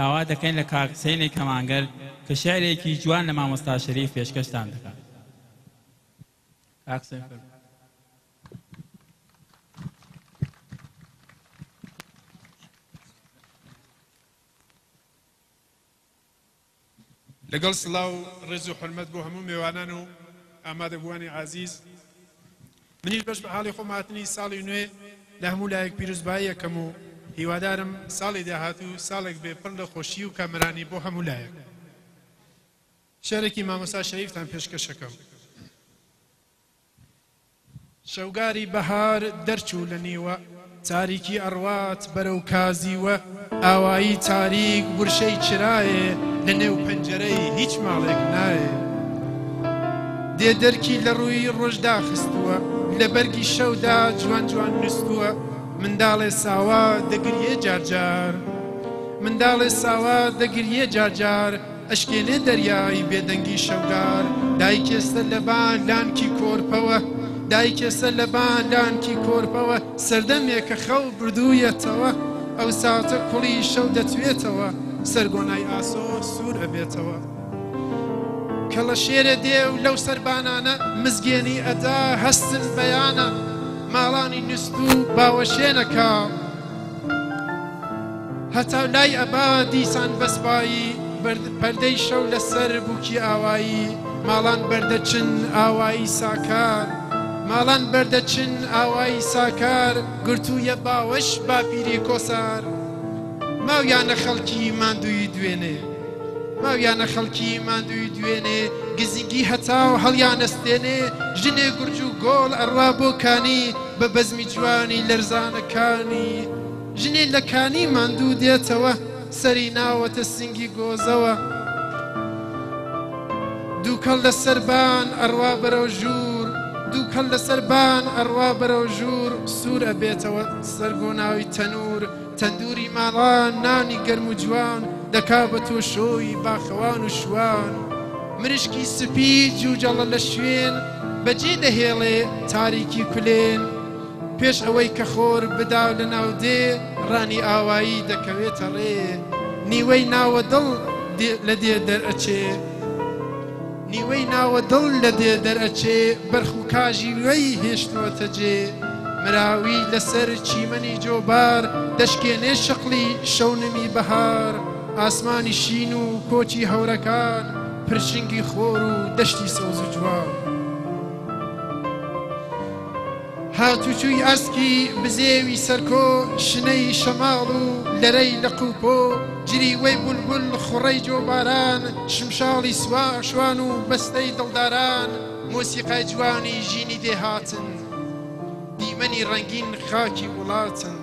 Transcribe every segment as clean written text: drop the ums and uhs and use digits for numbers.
داوا دەکەین لە کاک حسێنی کەمانگەر کە شێعرێکی جوان لە مامۆستا شەریف پێشکەشتان دەکات. کاک حسێن لەگەڵ سڵاو ڕێز و حورمەت بۆ هەموو میوانان و ئامادەبووانی عزیز، منیش بەش بە حاڵی خۆم هاتنی ساڵی نوێ لە هەموو لایەک پیرۆزبایی یەکەم و هیوادارم ساڵی داهاتوو ساڵێک بێپڕ لە خۆشی و کامرانی بۆ هەموو لایەک. شێعرێکی مامۆستا شەریفتان پێشکەشەکەم. شەوگاری بەهار دەرچوو لە نیوە، تاریکی ئەڕوات بەرەو کازیوە، ئاوایی تاریک ورشەی چرایێ، لە نێو پەنجەرەی هیچ ماڵێک نایێ. دێ دەرکی لە ڕووی ڕۆژدا خستووە، لە بەرگی شەودا جوان جوان نووسووە، منداڵێ ساوا دەگریێ جارجار، منداڵێ ساوا دەگریێ جارجار، ئەشکێنێ دەریای بێدەنگی شەوگار. دایکێستە لەبان لانکی کۆرپەوە، دایکێستە لەبان لانکی کۆرپەوە، سەردەمێکە خەو بردوویەتەوە، ئەو ساتە کوڵی شەو دەتوێتەوە، سەرگۆنای ئاسۆ سوور ئەبێتەوە. کە لە شێرە دێ و لەو سەربانانە مزگێنی ئەدا هەستن بەیانە، ماڵانی نووست و باوەشێنەکە، هەتا لای ئەبا دیسان بەسپایی، پەردەی شەو لەسەر بووکی ئاوایی، ماڵان بەردەچن ئاوایی ساکار، ماڵان بەردەچن ئاوایی ساکار، گرتوویە باوەش باپیرێ کۆسار. ماویانە خەڵکی ماندووی دوێنێ، ماویانە خەڵکی ماندووی دوێنێ، گزینگی هەتا و هەڵیانەستێنێ، ژنێ گورج و گۆڵ ئەڕوا بۆ کانی، بە بەزمی جوانی لەرزانەکانی. ژنێ لە کانی ماندوو دێتەوە، سەری ناوەتە سنگی گۆزەوە، دووکەڵ لە سەربان ئەڕوا بەرەو ژوور، دووکەڵ لە سەربان ئەڕوا بەرەو ژوور، سوور ئەبێتەوە سەرگۆناوی تەنور. تەندوری ماڵان نانی گەرم و جوان، دەکا بە تۆشۆی باخەوان و شوان. مریشکی سپی جوجەڵە لە شوێن، بەجێ دەهێڵێ تاریکی کولێن. پێش ئەوەی کە خۆر بداو لە ناودێ، ڕانی ئاوایی دەکەوێتە ڕێ. نیوەی ناوە دڵ لە دێ دەرئەچێ، نیوەی ناوە دڵ لە دێ دەرئەچێ، بەرخ و کاژی وەی هێشتووەتە جێ. مراوی لەسەر چیمەنی جۆبار، دەشکێنێ شەقلی شەونمی بەهار. ئاسمانی شین و کۆچی هەورەکان، پرشنگی خۆر و دەشتی سەوز و جوان. هاتوچووی ئەسکی بزێوی سەرکۆ، شنەی شەماڵ و لەرەی لە قوپۆ، جری وەی بولبول خوڕەی جۆباران، شمشاڵی شوان و بەستەی دڵداران. مۆسیقای جوانی ژینی دێهاتن، دیمەنی ڕەنگین خاکی وڵاتن.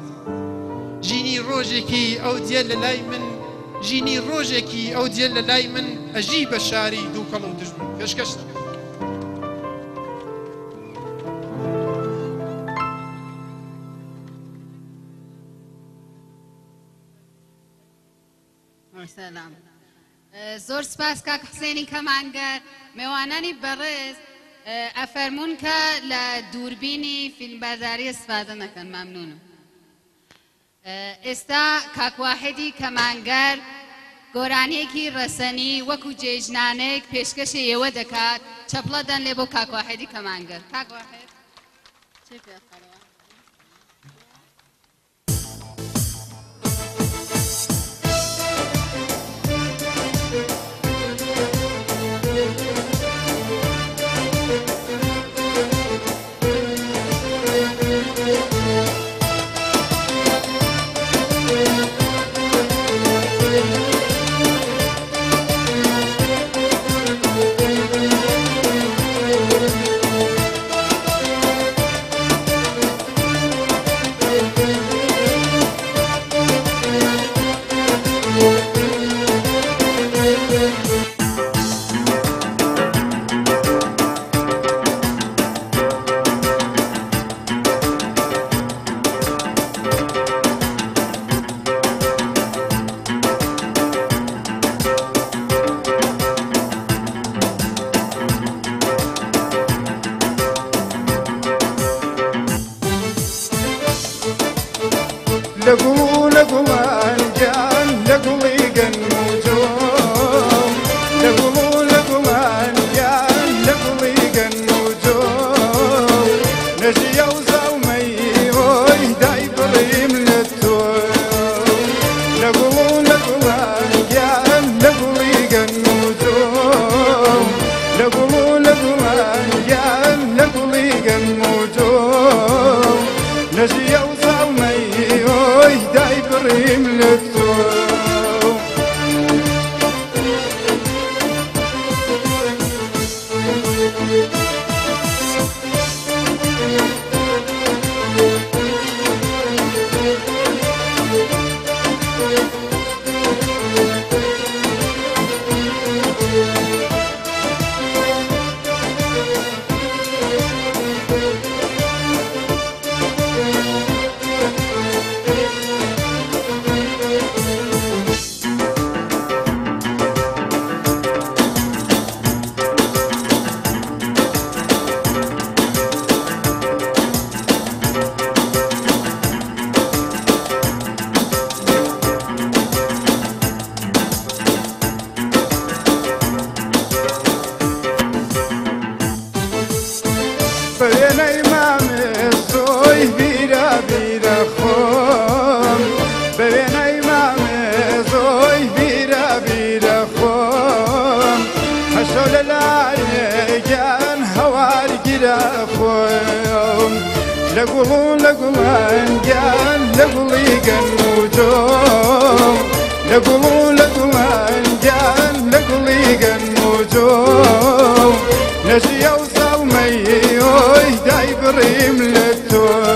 ژینی ڕۆژێکی ئەو دێ لە لای من، ژینی ڕۆژێکی ئەو دێ لە لای من، ئەژی بە شاری دووکەڵ و دژمن. پێشکەشتە سلام. زۆر سپاس کاک حسێنی کەمانگەر. میوانانی بەڕێز ئەفەرمون کە لە دووربینی فیلمبەرداری استفادە نەکەن. مەمنونم. ئێستا کاک واحێدی کەمانگەر گۆرانیەکی ڕەسەنی وەکو جێژنانێک پێشکەشی ئێوە دەکات. چەپڵەدەن لێ بۆ کاک واحێدی کەمانگەر. کاک واحێد چی پێخەرەوە؟ لقلان لقليقا موجوم لقلان لقليقا موجوم نجي يوصل ميوي داي بريم لكتوم بين إمام الصوي بيرا بيرا خوم بين إمام الصوي بيرا بيرا خوم حشول العريقان هوار جرا خوم لقلان جان لقليقان موجوم لقلان جان لقليقان موجوم نجي يوصل ميوي داي بريم للتوم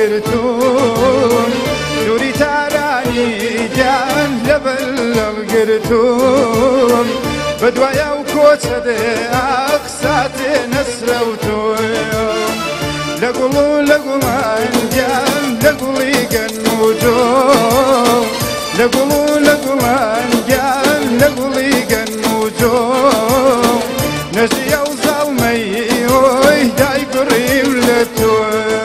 القرتون دوري تاراني جان لبل القرتون بدوايا وكوتشد أقسات نسروتون لقلان جان لقليقا موجوم لقلان جان لقليقا موجوم نجي يوصل ميوي داي بريم للتون